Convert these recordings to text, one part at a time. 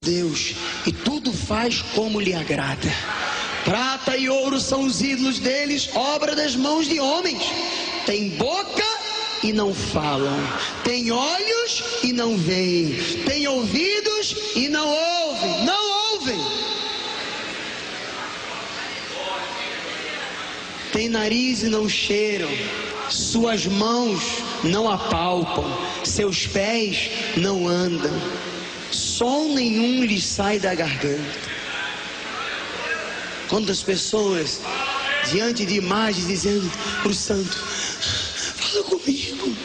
Deus e tudo faz como lhe agrada. Prata e ouro são os ídolos deles, obra das mãos de homens. Tem boca e não falam, tem olhos e não veem, tem ouvidos e não ouvem, tem nariz e não cheiram, suas mãos não apalpam, seus pés não andam, som nenhum lhes sai da garganta. Quantas pessoas diante de imagens dizendo para o santo: fala comigo,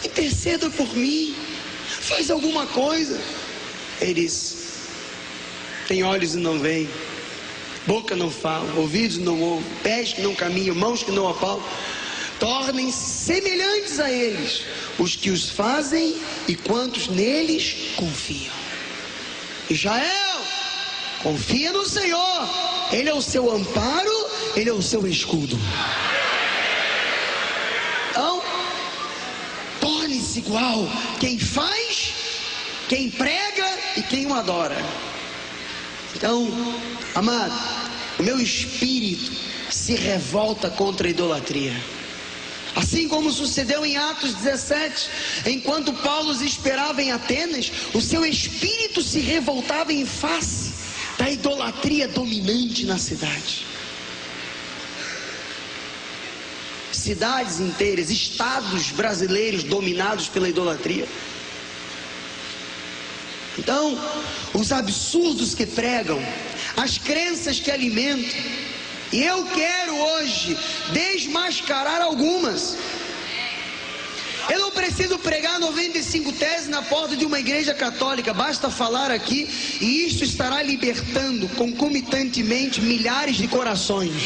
interceda por mim, faz alguma coisa. Eles têm olhos e não veem, boca não fala, ouvidos não ouvem, pés que não caminham, mãos que não apalpam. Tornem-se semelhantes a eles os que os fazem e quantos neles confiam. Israel, confia no Senhor, Ele é o seu amparo, Ele é o seu escudo. Então, torne-se igual quem faz, quem prega e quem o adora. Então, amado, o meu espírito se revolta contra a idolatria. Assim como sucedeu em Atos 17, enquanto Paulo os esperava em Atenas, o seu espírito se revoltava em face da idolatria dominante na cidade. Cidades inteiras, estados brasileiros dominados pela idolatria. Então, os absurdos que pregam, as crenças que alimentam, e eu quero hoje desmascarar algumas. Eu não preciso pregar 95 teses na porta de uma igreja católica, basta falar aqui e isto estará libertando concomitantemente milhares de corações.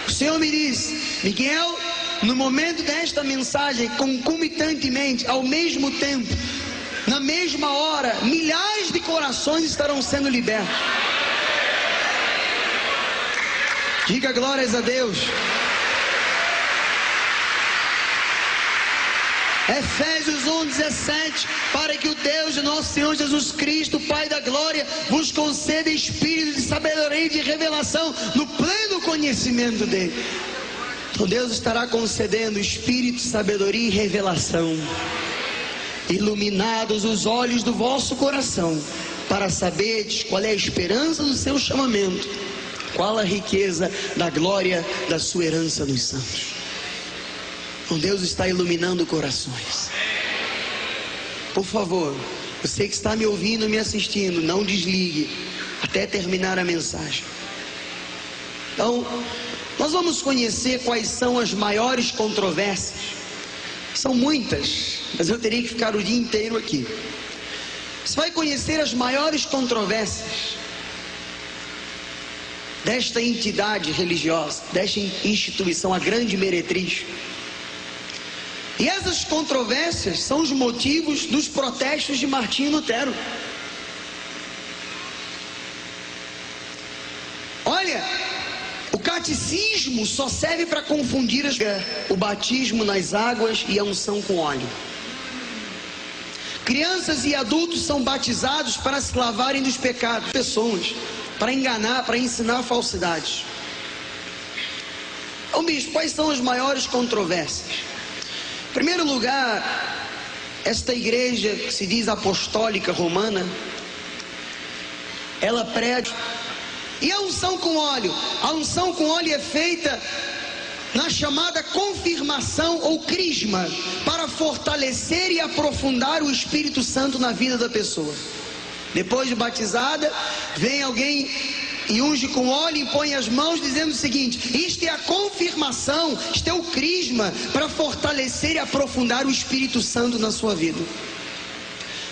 O Senhor me diz: Miguel, no momento desta mensagem, concomitantemente, ao mesmo tempo, na mesma hora, milhares de corações estarão sendo libertos. Diga glórias a Deus. Efésios 1:17, para que o Deus de nosso Senhor Jesus Cristo, Pai da glória, vos conceda espírito de sabedoria e de revelação no pleno conhecimento dele. Então Deus estará concedendo espírito, sabedoria e revelação, iluminados os olhos do vosso coração, para saberdes qual é a esperança do seu chamamento, qual a riqueza da glória da sua herança nos santos. Então Deus está iluminando corações. Por favor, você que está me ouvindo, me assistindo, não desligue até terminar a mensagem. Então, nós vamos conhecer quais são as maiores controvérsias. São muitas, mas eu teria que ficar o dia inteiro aqui. Você vai conhecer as maiores controvérsias desta entidade religiosa, desta instituição, a grande meretriz. E essas controvérsias são os motivos dos protestos de Martinho Lutero. Olha, o catecismo só serve para confundir o batismo nas águas e a unção com óleo. Crianças e adultos são batizados para se lavarem dos pecados. Pessoas, para enganar, para ensinar falsidades. Então, bispo, quais são as maiores controvérsias? Em primeiro lugar, esta igreja que se diz apostólica romana, ela prega. E a unção com óleo? A unção com óleo é feita na chamada confirmação ou crisma, para fortalecer e aprofundar o Espírito Santo na vida da pessoa. Depois de batizada, vem alguém e unge com óleo e põe as mãos, dizendo o seguinte: isto é a confirmação, isto é o crisma para fortalecer e aprofundar o Espírito Santo na sua vida.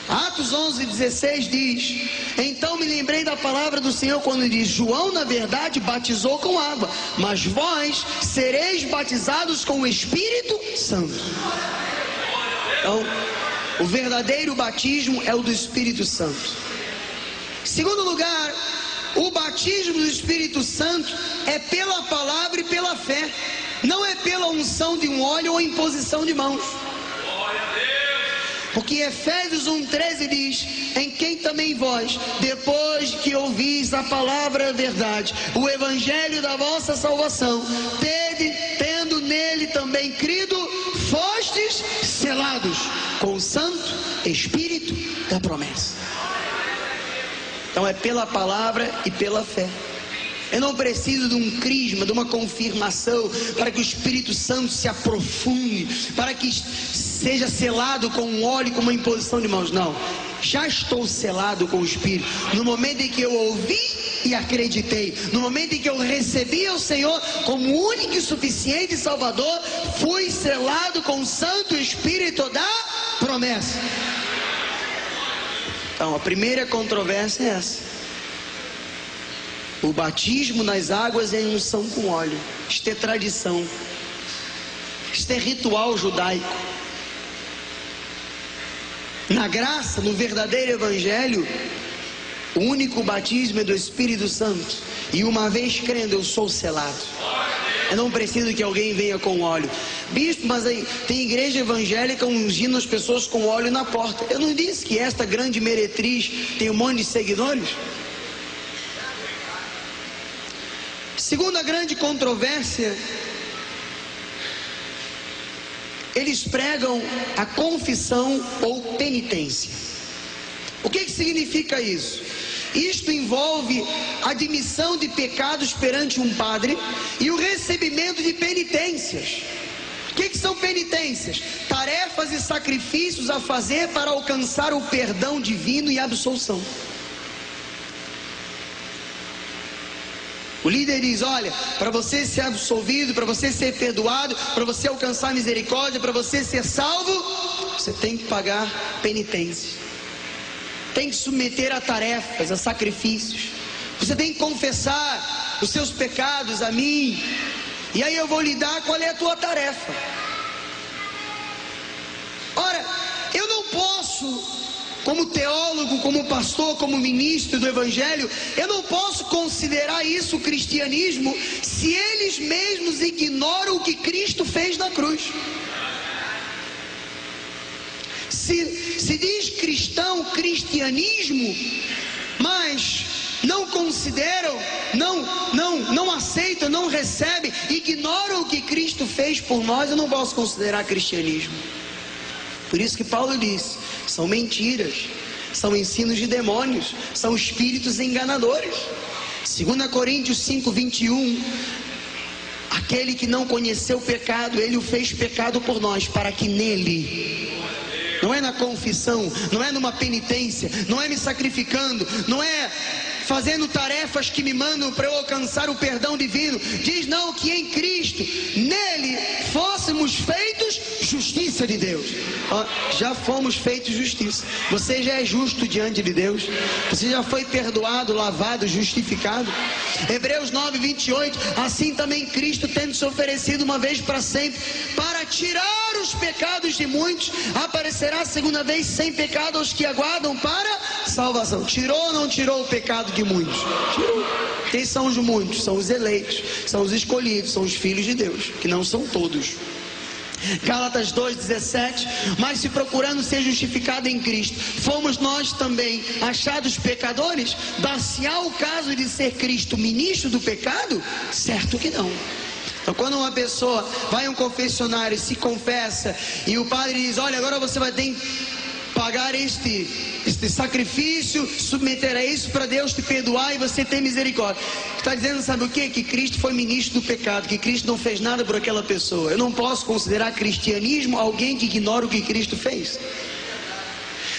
Atos 11:16 diz: então me lembrei da palavra do Senhor quando diz: João na verdade batizou com água, mas vós sereis batizados com o Espírito Santo. Então, o verdadeiro batismo é o do Espírito Santo. Em segundo lugar, o batismo do Espírito Santo é pela palavra e pela fé, não é pela unção de um óleo ou imposição de mãos. Porque Efésios 1,13 diz: em quem também vós, depois que ouvis a palavra verdade, o evangelho da vossa salvação, tendo nele também crido, fostes selados com o Santo Espírito da promessa. Então é pela palavra e pela fé. Eu não preciso de um crisma, de uma confirmação, para que o Espírito Santo se aprofunde, para que seja selado com um óleo, com uma imposição de mãos. Não, já estou selado com o Espírito. No momento em que eu ouvi e acreditei, no momento em que eu recebi o Senhor como único e suficiente Salvador, fui selado com o Santo Espírito da promessa. Então a primeira controvérsia é essa: o batismo nas águas é unção com óleo. Isto é tradição, isto é ritual judaico. Na graça, no verdadeiro evangelho, o único batismo é do Espírito Santo. E uma vez crendo, eu sou selado. Eu não preciso que alguém venha com óleo. Bispo, mas aí tem igreja evangélica ungindo as pessoas com óleo na porta. Eu não disse que esta grande meretriz tem um monte de seguidores? Segunda grande controvérsia, eles pregam a confissão ou penitência. O que significa isso? Isto envolve a admissão de pecados perante um padre e o recebimento de penitências. O que são penitências? Tarefas e sacrifícios a fazer para alcançar o perdão divino e a absolução. O líder diz: olha, para você ser absolvido, para você ser perdoado, para você alcançar misericórdia, para você ser salvo, você tem que pagar penitência, tem que submeter a tarefas, a sacrifícios. Você tem que confessar os seus pecados a mim, e aí eu vou lhe dar qual é a tua tarefa. Ora, eu não posso, como teólogo, como pastor, como ministro do evangelho, eu não posso considerar isso cristianismo se eles mesmos ignoram o que Cristo fez na cruz. Se diz cristão, cristianismo, mas não consideram, não aceitam, não recebem, ignoram o que Cristo fez por nós, eu não posso considerar cristianismo. Por isso que Paulo diz: são mentiras, são ensinos de demônios, são espíritos enganadores. 2 Coríntios 5:21, aquele que não conheceu o pecado, ele o fez pecado por nós, para que nele, não é na confissão, não é numa penitência, não é me sacrificando, não é fazendo tarefas que me mandam para eu alcançar o perdão divino, diz não, que em Cristo, nele, fôssemos feitos justiça de Deus. Já fomos feitos justiça. Você já é justo diante de Deus, você já foi perdoado, lavado, justificado. Hebreus 9:28, assim também Cristo, tendo se oferecido uma vez para sempre, para tirar os pecados de muitos, aparecerá segunda vez sem pecado aos que aguardam para salvação. Tirou ou não tirou o pecado de muitos? Tirou. Quem são os muitos? São os eleitos, são os escolhidos, são os filhos de Deus, que não são todos. Gálatas 2:17, mas se procurando ser justificado em Cristo, fomos nós também achados pecadores? Dar-se-á o caso de ser Cristo ministro do pecado? Certo que não. Então quando uma pessoa vai a um confessionário, se confessa, e o padre diz: olha, agora você vai ter que pagar este sacrifício, submeter a isso para Deus te perdoar e você ter misericórdia. Está dizendo, sabe o que? Que Cristo foi ministro do pecado, que Cristo não fez nada por aquela pessoa. Eu não posso considerar cristianismo alguém que ignora o que Cristo fez.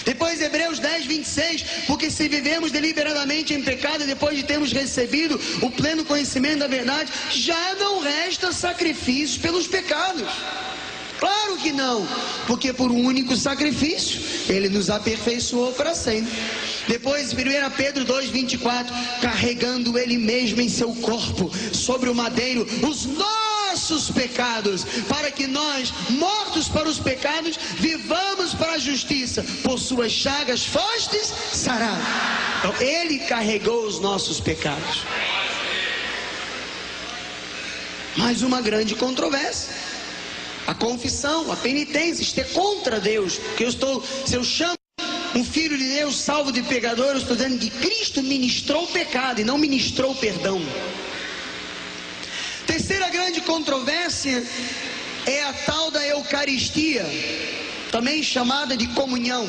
Depois Hebreus 10:26, porque se vivemos deliberadamente em pecado, depois de termos recebido o pleno conhecimento da verdade, já não resta sacrifício pelos pecados. Claro que não, porque por um único sacrifício ele nos aperfeiçoou para sempre. Depois 1 Pedro 2:24, carregando ele mesmo em seu corpo sobre o madeiro os nossos pecados, para que nós, mortos para os pecados, vivamos para a justiça. Por suas chagas fostes sarados. Então ele carregou os nossos pecados. Mais uma grande controvérsia. A confissão, a penitência, isto é contra Deus. Porque se eu chamo um filho de Deus salvo de pecador, eu estou dizendo que Cristo ministrou o pecado e não ministrou o perdão. Terceira grande controvérsia é a tal da Eucaristia, também chamada de comunhão.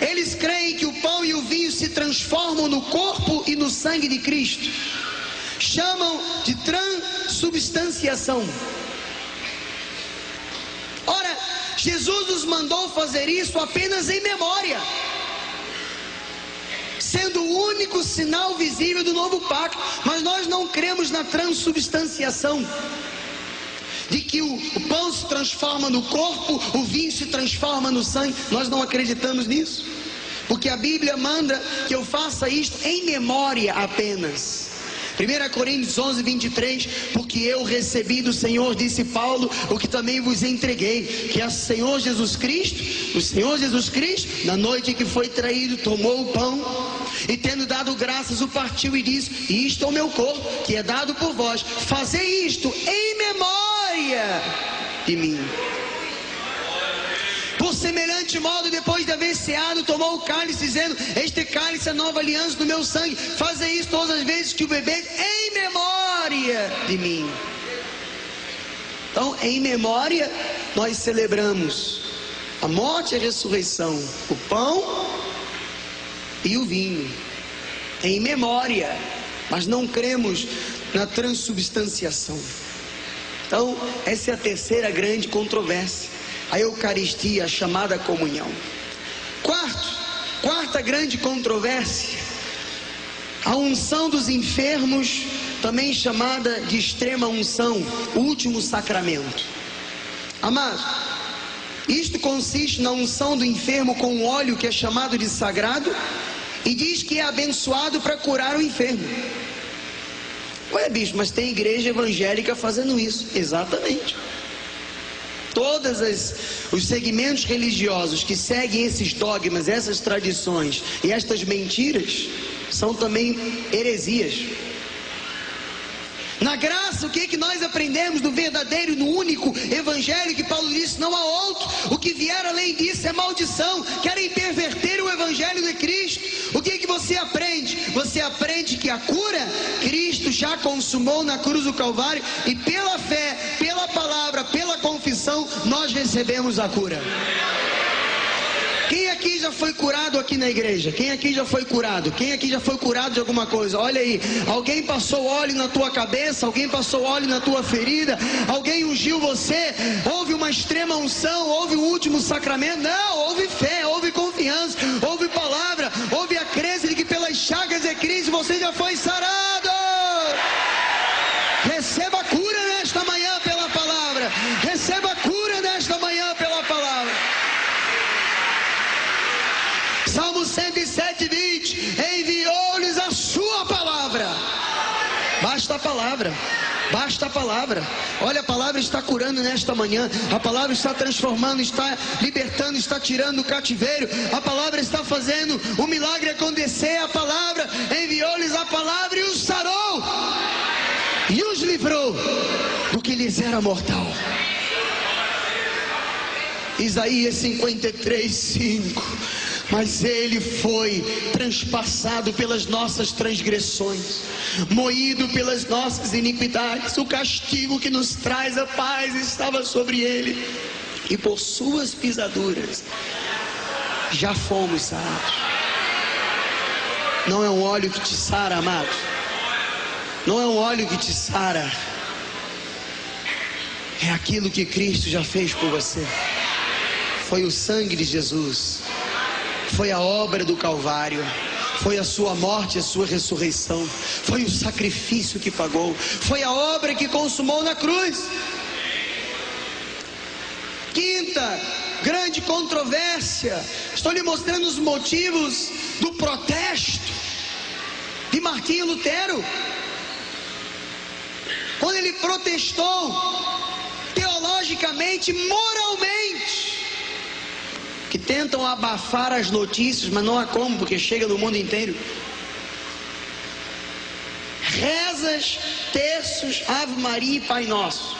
Eles creem que o pão e o vinho se transformam no corpo e no sangue de Cristo. Chamam de transubstanciação. Ora, Jesus nos mandou fazer isso apenas em memória, sendo o único sinal visível do novo pacto. Mas nós não cremos na transubstanciação, de que o pão se transforma no corpo, o vinho se transforma no sangue. Nós não acreditamos nisso, porque a Bíblia manda que eu faça isto em memória apenas. 1 Coríntios 11, 23, porque eu recebi do Senhor, disse Paulo, o que também vos entreguei, que o Senhor Jesus Cristo, na noite que foi traído, tomou o pão, e tendo dado graças, o partiu e disse: isto é o meu corpo, que é dado por vós, fazei isto em memória de mim. Por semelhante modo, depois de haver ceado, tomou o cálice, dizendo: este cálice é a nova aliança do meu sangue, fazei isso todas as vezes que o bebeis, em memória de mim. Então, em memória, nós celebramos a morte e a ressurreição, o pão e o vinho, em memória, mas não cremos na transubstanciação. Então, essa é a terceira grande controvérsia, a Eucaristia, a chamada comunhão. Quarta grande controvérsia, a unção dos enfermos, também chamada de extrema unção, o último sacramento. Amados, isto consiste na unção do enfermo com um óleo que é chamado de sagrado, e diz que é abençoado para curar o enfermo. Ué, bicho, mas tem igreja evangélica fazendo isso. Exatamente. Todos os segmentos religiosos que seguem esses dogmas, essas tradições e estas mentiras são também heresias. Na graça, o que é que nós aprendemos do verdadeiro e no único evangelho que Paulo disse: não há outro, o que vier além disso é maldição. Querem perverter o evangelho de Cristo. O que é que você aprende? Você aprende que a cura, Cristo já consumou na cruz do Calvário, e pela fé, pela palavra, pela confissão, nós recebemos a cura. Quem aqui já foi curado aqui na igreja? Quem aqui já foi curado? Quem aqui já foi curado de alguma coisa? Olha aí, alguém passou óleo na tua cabeça, alguém passou óleo na tua ferida, alguém ungiu você, houve uma extrema unção, houve um último sacramento? Não, houve fé, houve confiança, houve palavra, houve a crença de que pelas chagas de Cristo você já foi sarado. Receba a cura nesta manhã pela palavra, receba a cura nesta manhã pela palavra. Salmo 107, 20, enviou-lhes a sua palavra. Basta a palavra, basta a palavra. Olha, a palavra está curando nesta manhã, a palavra está transformando, está libertando, está tirando o cativeiro, a palavra está fazendo o milagre acontecer. A palavra enviou-lhes a palavra e os sarou e os livrou do que lhes era mortal. Isaías 53, 5. Mas ele foi transpassado pelas nossas transgressões, moído pelas nossas iniquidades. O castigo que nos traz a paz estava sobre ele, e por suas pisaduras já fomos sarados. Não é um óleo que te sara, amado. Não é um óleo que te sara. É aquilo que Cristo já fez por você. Foi o sangue de Jesus. Foi a obra do Calvário, foi a sua morte e a sua ressurreição, foi o sacrifício que pagou, foi a obra que consumou na cruz. Quinta grande controvérsia, estou lhe mostrando os motivos do protesto de Martinho Lutero, quando ele protestou teologicamente, moralmente, que tentam abafar as notícias, mas não há como, porque chega no mundo inteiro. Rezas, terços, Ave Maria e Pai Nosso.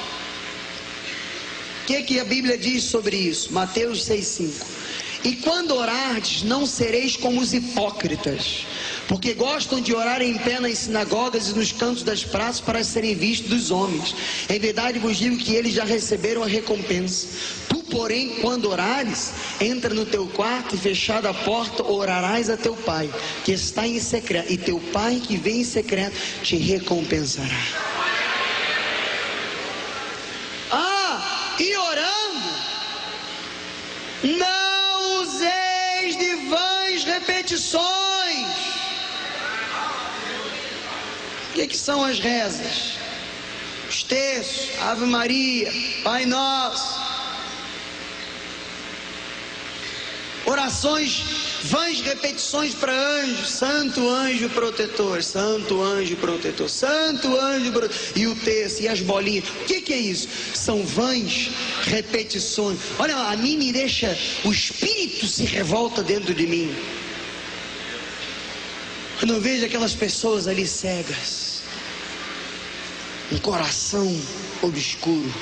que a Bíblia diz sobre isso? Mateus 6,5. E quando orardes, não sereis como os hipócritas, porque gostam de orar em pé nas sinagogas e nos cantos das praças para serem vistos dos homens. Em verdade vos digo que eles já receberam a recompensa. Tu, porém, quando orares, entra no teu quarto e, fechada a porta, orarás a teu pai, que está em secreto, e teu pai que vem em secreto te recompensará. E orando, não useis de vãs repetições. O que são as rezas? Os textos, Ave Maria, Pai Nosso. Orações, vãs repetições para anjos. Santo anjo protetor, santo anjo protetor, santo anjo protetor. E o texto, e as bolinhas. O que é isso? São vãs repetições. Olha, a mim me deixa, o espírito se revolta dentro de mim. Quando eu vejo aquelas pessoas ali cegas, um coração obscuro,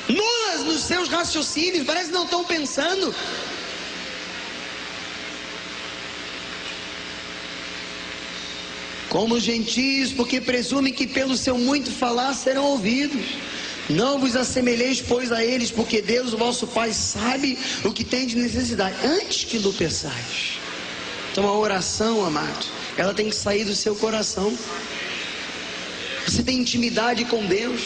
nulas nos seus raciocínios, parece que não estão pensando. Como os gentios, porque presumem que pelo seu muito falar serão ouvidos. Não vos assemelheis, pois, a eles, porque Deus, o vosso Pai, sabe o que tem de necessidade, antes que lhe peçais. Então a oração, amado, ela tem que sair do seu coração. Você tem intimidade com Deus.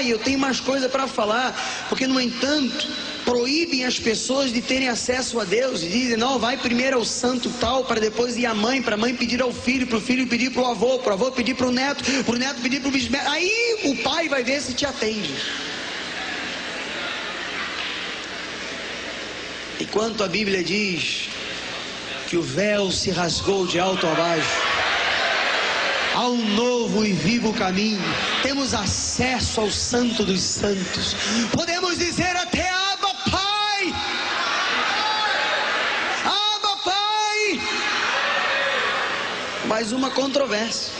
Eu tenho mais coisa para falar, porque no entanto proíbem as pessoas de terem acesso a Deus, e dizem, não, vai primeiro ao santo tal, para depois ir à mãe, para a mãe pedir ao filho, para o filho pedir para o avô pedir para o neto pedir para o bisneto, aí o pai vai ver se te atende. Enquanto a Bíblia diz que o véu se rasgou de alto a baixo, há um novo e vivo caminho, temos acesso ao Santo dos Santos, podemos dizer até Abba Pai, Abba Pai. Mais uma controvérsia,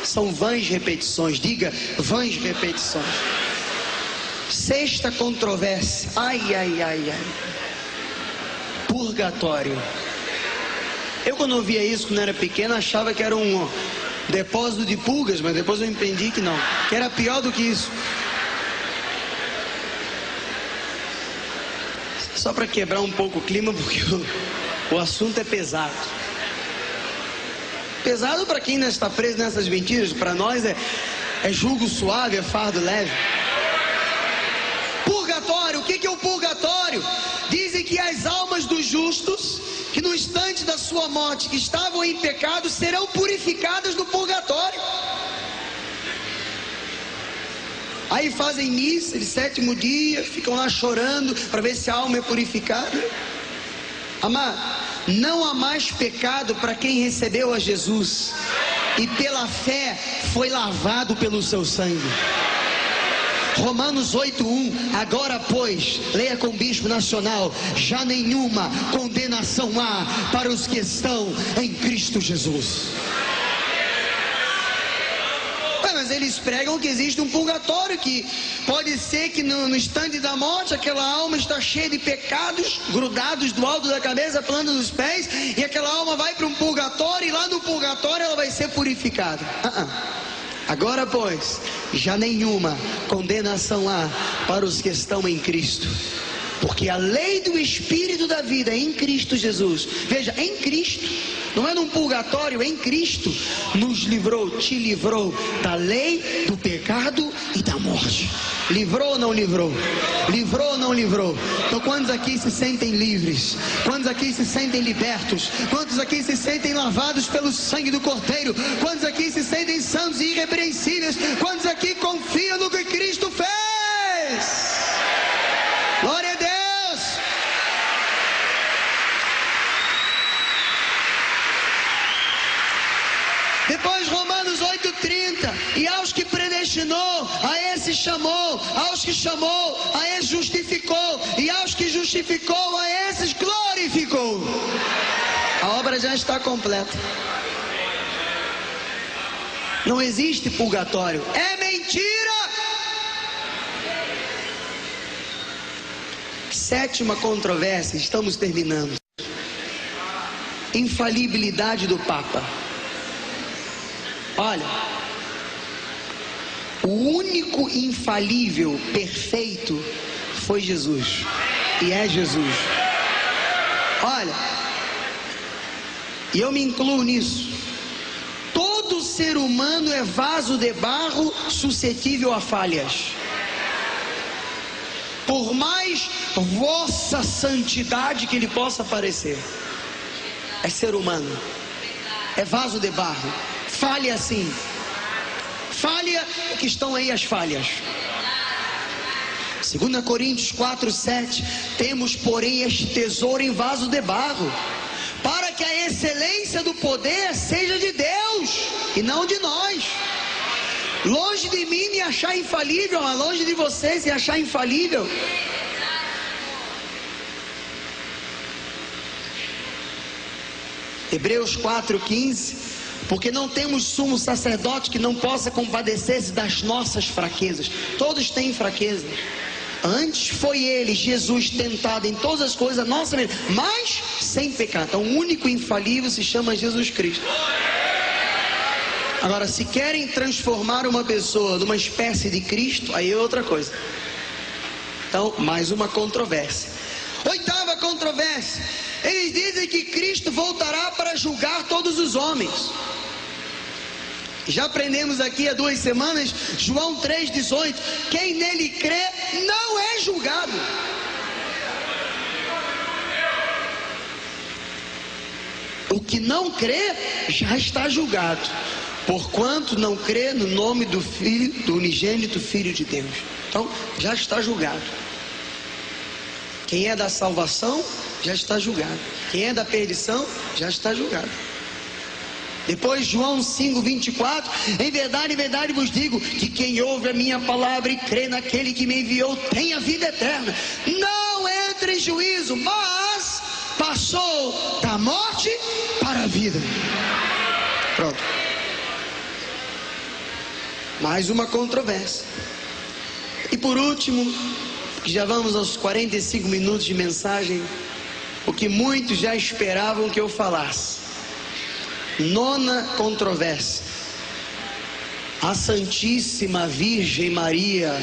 são vãs repetições, diga vãs repetições. Sexta controvérsia, ai, purgatório. Eu, quando ouvia isso, quando era pequeno, achava que era um depósito de pulgas, mas depois eu entendi que não, que era pior do que isso. Só para quebrar um pouco o clima, porque o assunto é pesado. Pesado para quem não está preso nessas mentiras, para nós é jugo suave, é fardo leve. Purgatório, o que é o purgatório? Dizem que as almas dos justos, que no instante da sua morte, que estavam em pecado, serão purificadas no purgatório. Aí fazem missa de 7º dia, ficam lá chorando para ver se a alma é purificada. Amado, não há mais pecado para quem recebeu a Jesus e pela fé foi lavado pelo seu sangue. Romanos 8:1, agora pois, leia com o Bispo Nacional, já nenhuma condenação há para os que estão em Cristo Jesus. Mas eles pregam que existe um purgatório, que pode ser que no instante da morte aquela alma está cheia de pecados grudados do alto da cabeça, planta dos pés, e aquela alma vai para um purgatório, e lá no purgatório ela vai ser purificada. Agora pois, já nenhuma condenação há para os que estão em Cristo, porque a lei do Espírito da vida em Cristo Jesus, veja, em Cristo, não é num purgatório, em Cristo, nos livrou, te livrou da lei, do pecado e da morte. Livrou ou não livrou? Livrou ou não livrou? Então quantos aqui se sentem livres? Quantos aqui se sentem libertos? Quantos aqui se sentem lavados pelo sangue do Cordeiro? Quantos aqui se sentem santos e irrepreensíveis? Quantos aqui confiam no que Cristo fez? Glória a Deus! Depois Romanos 8:30, e aos que predestinou, a esse chamou, aos que chamou, a esse justificou, e aos que justificou, a esses glorificou. A obra já está completa. Não existe purgatório, é mentira. Sétima controvérsia, estamos terminando. Infalibilidade do Papa. Olha, o único infalível perfeito foi Jesus, e é Jesus. Olha, e eu me incluo nisso. Todo ser humano é vaso de barro suscetível a falhas. Por mais vossa santidade que ele possa parecer, é ser humano, é vaso de barro, falha sim, falha que estão aí as falhas. 2 Coríntios 4:7, temos porém este tesouro em vaso de barro, para que a excelência do poder seja de Deus e não de nós. Longe de mim me achar infalível, mas longe de vocês se achar infalível. Hebreus 4:15, porque não temos sumo sacerdote que não possa compadecer-se das nossas fraquezas. Todos têm fraquezas. Antes foi ele, Jesus, tentado em todas as coisas, nossa, mas sem pecado. Então o único infalível se chama Jesus Cristo. Agora, se querem transformar uma pessoa numa espécie de Cristo, aí é outra coisa. Então, mais uma controvérsia. Oitava controvérsia. Eles dizem que Cristo voltará para julgar todos os homens. Já aprendemos aqui há 2 semanas, João 3,18. Quem nele crê não é julgado. O que não crê já está julgado, porquanto não crê no nome do Filho, do unigênito Filho de Deus. Então, já está julgado. Quem é da salvação, já está julgado. Quem é da perdição, já está julgado. Depois, João 5:24, em verdade vos digo, que quem ouve a minha palavra e crê naquele que me enviou, tem a vida eterna. Não entra em juízo, mas passou da morte para a vida. Pronto. Mais uma controvérsia. E por último, já vamos aos 45 minutos de mensagem, o que muitos já esperavam que eu falasse. Nona controvérsia. A Santíssima Virgem Maria,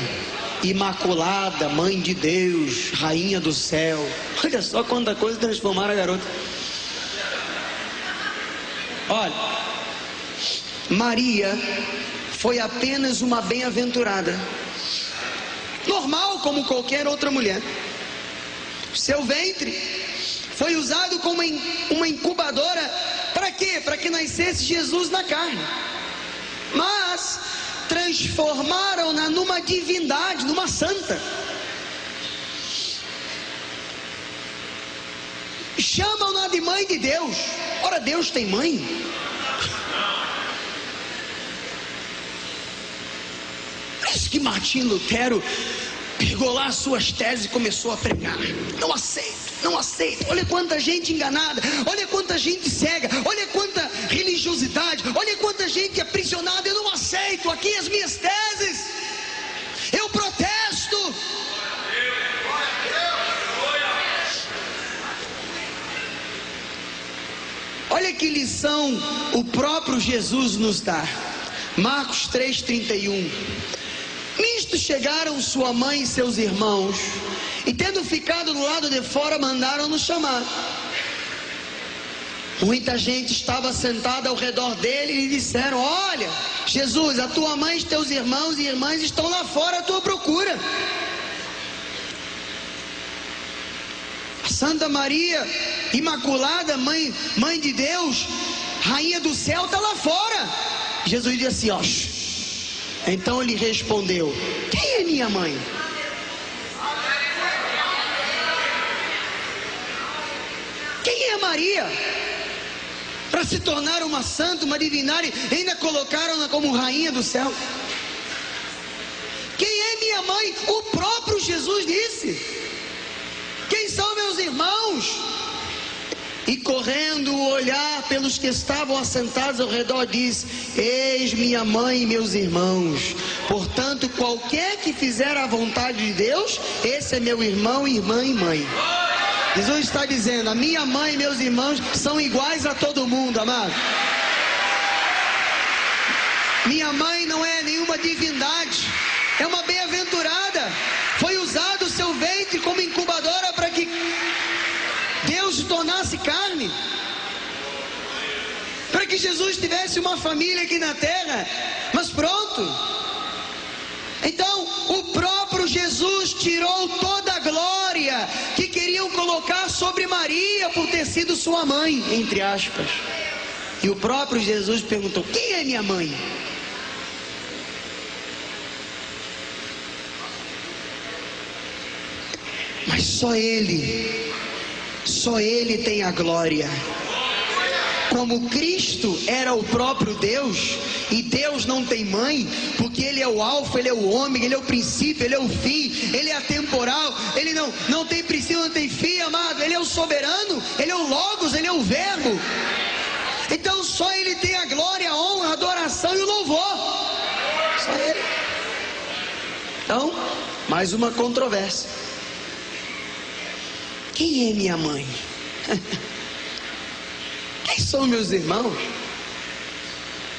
Imaculada, Mãe de Deus, Rainha do Céu. Olha só quanta coisa transformaram a garota. Olha, Maria foi apenas uma bem-aventurada, normal como qualquer outra mulher. Seu ventre foi usado como uma incubadora. Para quê? Para que nascesse Jesus na carne. Mas transformaram-na numa divindade, numa santa. Chamam-na de mãe de Deus. Ora, Deus tem mãe? Por isso que Martim Lutero pegou lá suas teses e começou a pregar. Não aceito, não aceito. Olha quanta gente enganada, olha quanta gente cega, olha quanta religiosidade, olha quanta gente aprisionada. Eu não aceito aqui as minhas teses. Eu protesto. Olha que lição o próprio Jesus nos dá. Marcos 3:31. Nisto chegaram sua mãe e seus irmãos, e tendo ficado do lado de fora, mandaram-nos chamar. Muita gente estava sentada ao redor dele e lhe disseram: olha, Jesus, a tua mãe e teus irmãos e irmãs estão lá fora à tua procura. Santa Maria, Imaculada, mãe de Deus, Rainha do Céu, está lá fora. Jesus disse assim, ó. Então ele respondeu: quem é minha mãe? Quem é Maria? Para se tornar uma santa, uma divindade, ainda colocaram-na como rainha do céu. Quem é minha mãe? O próprio Jesus disse. Quem são meus irmãos? E correndo o olhar pelos que estavam assentados ao redor, disse: eis minha mãe e meus irmãos, Portanto, qualquer que fizer a vontade de Deus, esse é meu irmão, irmã e mãe. Jesus está dizendo, a minha mãe e meus irmãos são iguais a todo mundo, amado. Minha mãe não é nenhuma divindade, é uma bem-aventurada. Foi usado o seu ventre como incubadora para que Deus se tornasse carne, para que Jesus tivesse uma família aqui na terra. Mas pronto, então o próprio Jesus tirou toda a glória que queriam colocar sobre Maria por ter sido sua mãe, entre aspas. E o próprio Jesus perguntou, quem é minha mãe? Mas só Ele tem a glória. Como Cristo era o próprio Deus, e Deus não tem mãe, porque Ele é o alfa, Ele é o ômega, Ele é o princípio, Ele é o fim, Ele é atemporal, Ele não tem princípio, não tem fim, amado. Ele é o soberano, Ele é o Logos, Ele é o Verbo. Então só Ele tem a glória, a honra, a adoração e o louvor. Só Ele. Então, mais uma controvérsia. Quem é minha mãe? Quem são meus irmãos?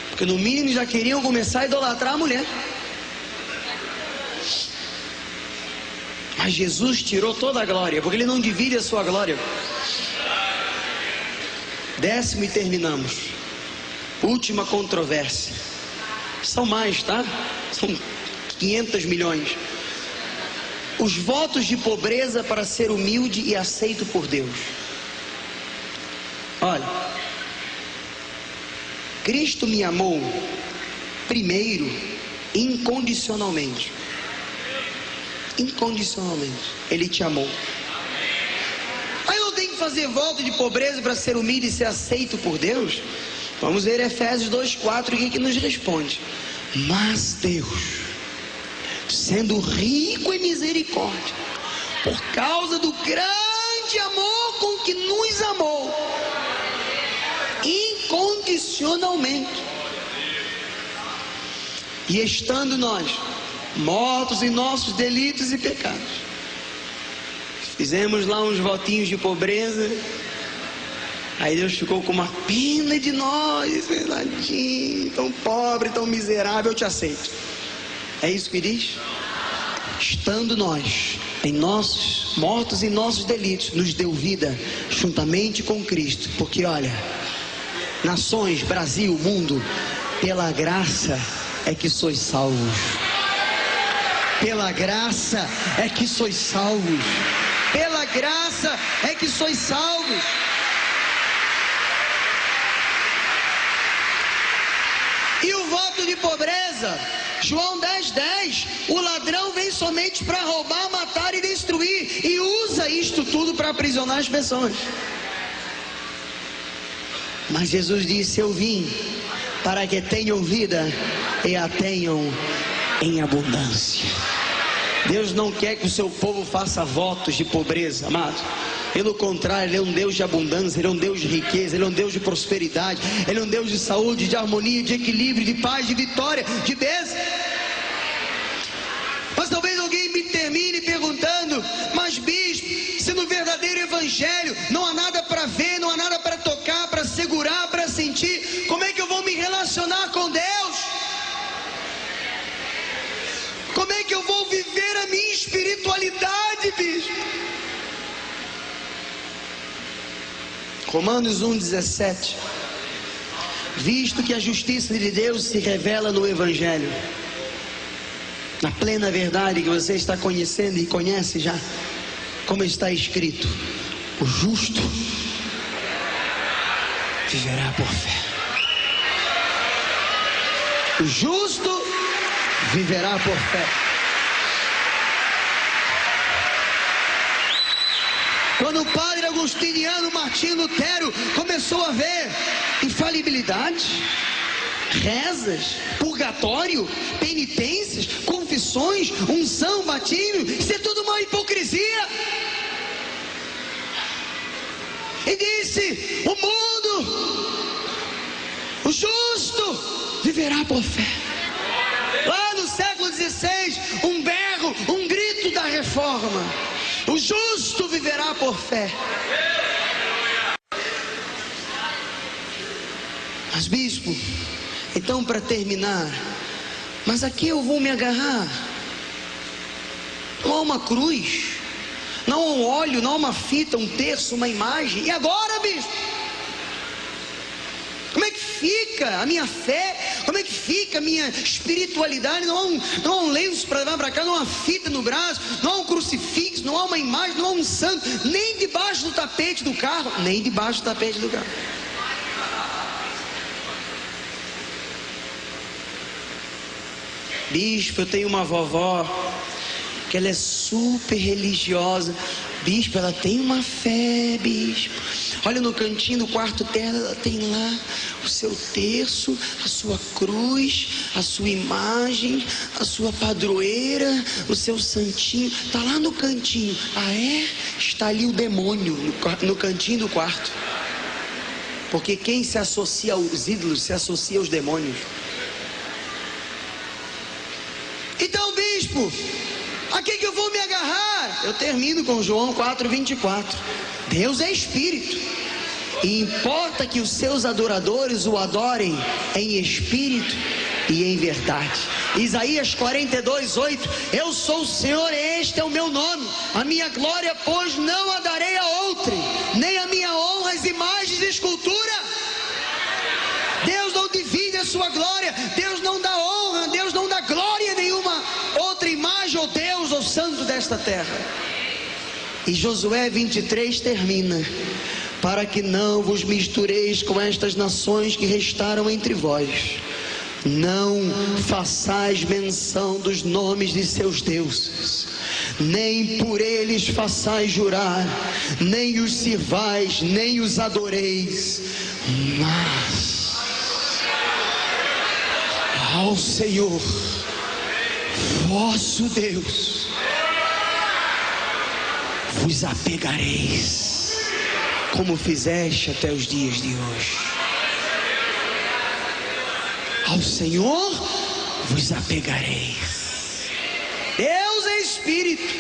Porque no mínimo já queriam começar a idolatrar a mulher. Mas Jesus tirou toda a glória, porque Ele não divide a sua glória. 10º e terminamos. Última controvérsia. São mais, tá? São 500 milhões. Os votos de pobreza para ser humilde e aceito por Deus. Olha, Cristo me amou primeiro incondicionalmente. Incondicionalmente. Ele te amou. Aí eu tenho que fazer voto de pobreza para ser humilde e ser aceito por Deus? Vamos ver Efésios 2:4, que nos responde. Mas Deus, sendo rico em misericórdia, por causa do grande amor com que nos amou, incondicionalmente, e estando nós mortos em nossos delitos e pecados, fizemos lá uns votinhos de pobreza. Aí Deus ficou com uma pena de nós, verdadinho, tão pobre, tão miserável, eu te aceito. É isso que diz? Estando nós mortos em nossos delitos, nos deu vida juntamente com Cristo. Porque olha, nações, Brasil, mundo, pela graça é que sois salvos. Pela graça é que sois salvos. Pela graça é que sois salvos. E o voto de pobreza, João 10:10, o ladrão vem somente para roubar, matar e destruir, e usa isto tudo para aprisionar as pessoas. Mas Jesus disse, eu vim para que tenham vida e a tenham em abundância. Deus não quer que o seu povo faça votos de pobreza, amado. Pelo contrário, Ele é um Deus de abundância, Ele é um Deus de riqueza, Ele é um Deus de prosperidade, Ele é um Deus de saúde, de harmonia, de equilíbrio, de paz, de vitória, de bênção. Mas talvez alguém me termine perguntando, mas bispo, se no verdadeiro evangelho não há nada para ver, não há nada para tocar, para segurar, para sentir, como é que eu vou me relacionar com Deus? Como é que eu vou viver a minha espiritualidade, bispo? Romanos 1:17. Visto que a justiça de Deus se revela no Evangelho, na plena verdade que você está conhecendo e conhece já, como está escrito, o justo viverá por fé. O justo viverá por fé. Quando o padre agostiniano Martinho Lutero começou a ver infalibilidade, rezas, purgatório, penitências, confissões, unção, batismo, isso é tudo uma hipocrisia. E disse, o mundo, o justo viverá por fé. Lá no século alma. O justo viverá por fé. Mas bispo, então para terminar, mas aqui eu vou me agarrar. Não há uma cruz, não há um óleo, não há uma fita, um terço, uma imagem. E agora, bispo? Como é que fica a minha fé? Como é que fica a minha espiritualidade? Não há um lenço para levar para cá, não há uma fita no braço, não há um crucifixo, não há uma imagem, não há um santo, nem debaixo do tapete do carro, nem debaixo do tapete do carro. Bispo, eu tenho uma vovó que ela é super religiosa. Bispo, ela tem uma fé, bispo. Olha, no cantinho do quarto dela, ela tem lá o seu terço, a sua cruz, a sua imagem, a sua padroeira, o seu santinho. Está lá no cantinho. Ah, é? Está ali o demônio no cantinho do quarto. Porque quem se associa aos ídolos se associa aos demônios. Então, bispo, a quem que eu vou me agarrar? Eu termino com João 4:24. Deus é espírito, e importa que os seus adoradores o adorem em espírito e em verdade. Isaías 42:8. Eu sou o Senhor, este é o meu nome. A minha glória, pois, não a darei a outrem, nem a minha honra às imagens de escultura. Deus não divide a sua glória, Deus não dá honra, Deus não dá glória a nenhuma outra imagem ou Deus ou santo desta terra. E Josué 23 termina: para que não vos mistureis com estas nações que restaram entre vós, não façais menção dos nomes de seus deuses, nem por eles façais jurar, nem os sirvais, nem os adoreis, mas ao Senhor vosso Deus vos apegareis, como fizeste até os dias de hoje. Ao Senhor vos apegareis. Deus é espírito,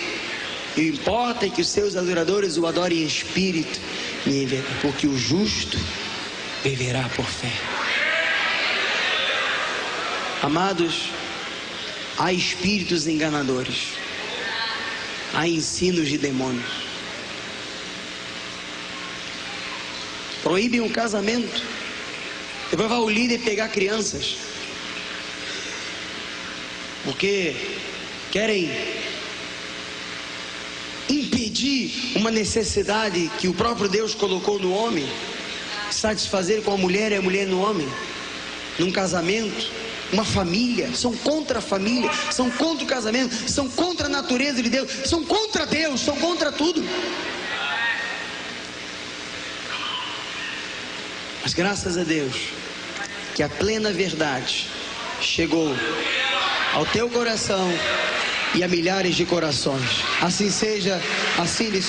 e importa que os seus adoradores o adorem em espírito e em verdade, porque o justo viverá por fé. Amados, há espíritos enganadores, há ensinos de demônios. Proíbem o casamento, depois vai o líder pegar crianças, porque querem impedir uma necessidade que o próprio Deus colocou no homem, satisfazer com a mulher e a mulher no homem, num casamento. Uma família, são contra a família, são contra o casamento, são contra a natureza de Deus, são contra Deus, são contra tudo. Mas graças a Deus, que a plena verdade chegou ao teu coração e a milhares de corações. Assim seja, assim lhe